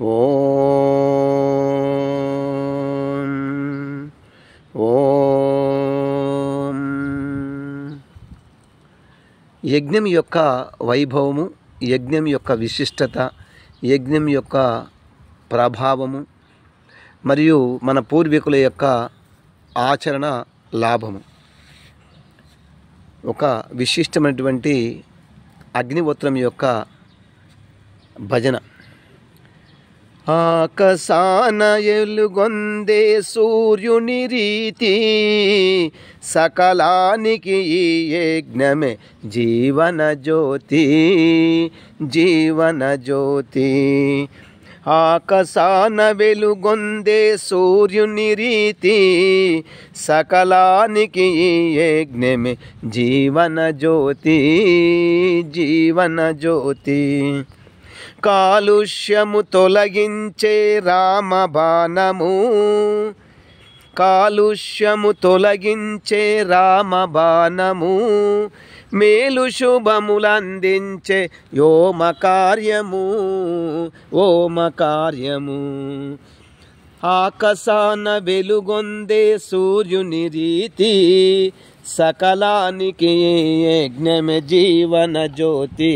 ఓం ఓం. యజ్ఞం యొక్క వైభవము, యజ్ఞం యొక్క విశిష్టత, యజ్ఞం యొక్క ప్రభావము మరియు మన పూర్వీకుల యొక్క ఆచరణ లాభము. ఒక విశిష్టమైనటువంటి అగ్నిహోత్రం యొక్క భజన. ఆకాశాన ఎలుగొందే సూర్యుని రీతి, సకలానికి ఈ యజ్ఞమే జీవన జ్యోతి, జీవన జ్యోతి. ఆకాశాన వెలుగొందే సూర్యుని రీతి, సకలానికి ఈ యజ్ఞమే జీవన జ్యోతి, జీవన జ్యోతి. కాలుష్యము తొలగించే రామబాణము, కాలుష్యము తొలగించే రామబాణము, మేలు శుభములందించే ఓమ కార్యము, ఓమ కార్యము. ఆకాశాన వెలుగొందే సూర్యుని రీతి, సకలానికి యజ్ఞమే జీవన జ్యోతి,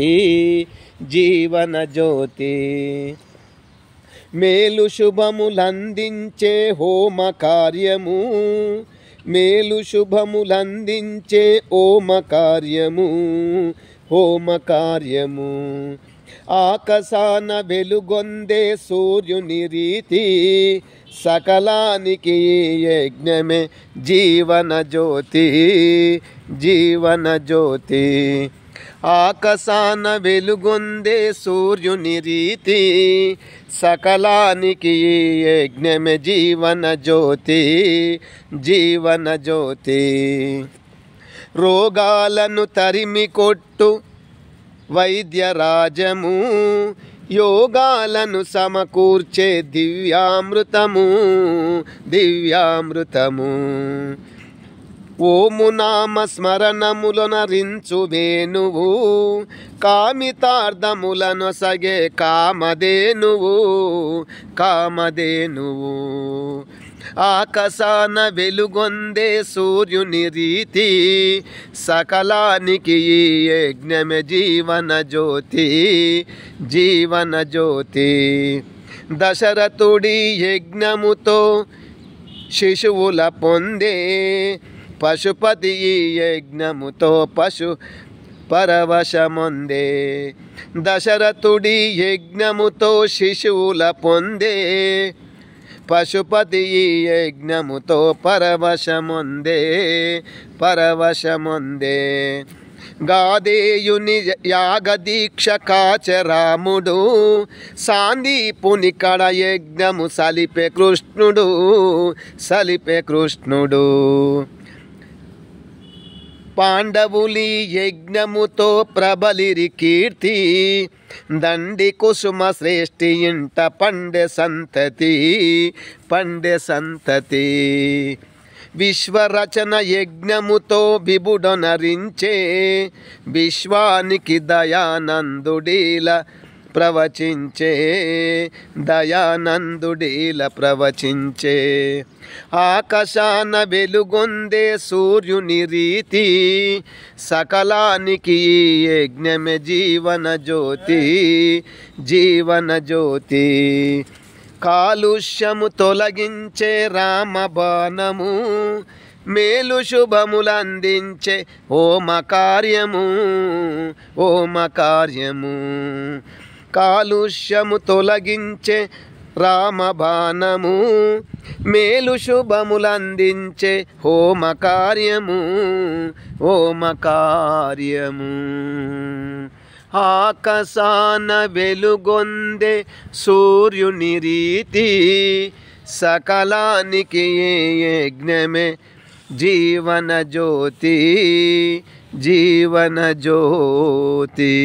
జీవన జ్యోతి. మేలు శుభములందించే హోమ కార్యము, మేలు శుభములందించే ఓమ కార్యము, హోమ కార్యము. ఆకాశాన వెలుగొందే సూర్యుని రీతి, సకలానికి యజ్ఞమే జీవన జ్యోతి, జీవన జ్యోతి. ఆకాశాన వెలుగొందే సూర్యుని రీతి, సకలానికి యజ్ఞమే జీవన జ్యోతి, జీవన జ్యోతి. రోగాలను తరిమి కొట్టు వైద్యరాజము, యోగాలను సమకూర్చే దివ్యామృతము, దివ్యామృతము. ఓము నామ స్మరణములొనరించు వేణువు, కామితార్థములను సగే కామధేనువు, కామధేనువు. ఆకాశాన వెలుగొందే సూర్యుని రీతి, సకలానికి ఈ యజ్ఞమే జీవన జ్యోతి, జీవన జ్యోతి. దశరథుడి యజ్ఞముతో శిశువుల పొందే, పశుపతి ఈ యజ్ఞముతో పశు పరవశమొందే. దశరథుడి యజ్ఞముతో శిశువుల పొందే, పశుపతి ఈ యజ్ఞముతో పరవశమొందే, పరవశమొందే. గాదేయుని యాగదీక్ష కాచరాముడు, సాందీపుని కడ యజ్ఞము సలిపే కృష్ణుడు, సలిపే కృష్ణుడు. పాండవులి యజ్ఞముతో ప్రబలిరి కీర్తి, దండి కుసుమ శ్రేష్ఠి ఇంట పండె సంతతి, పండె సంతతి. విశ్వరచన యజ్ఞముతో విభుడనరించే, విశ్వానికి దయానందుడీల ప్రవచించే, దయానందుడీల ప్రవచించే. ఆకాశాన వెలుగొందే సూర్యుని రీతి, సకలానికి యజ్ఞమే జీవన జ్యోతి, జీవన జ్యోతి. కాలుష్యము తొలగించే రామబాణము, మేలు శుభములందించే ఓమ కార్యము, ఓమ కార్యము. కాలుష్యము తొలగించే రామబాణము, మేలు శుభములందించే హోమ కార్యము, ఓమ కార్యము. ఆకాశాన వెలుగొందే సూర్యుని రీతి, సకలానికి యజ్ఞమే జీవన జ్యోతి, జీవన జ్యోతి.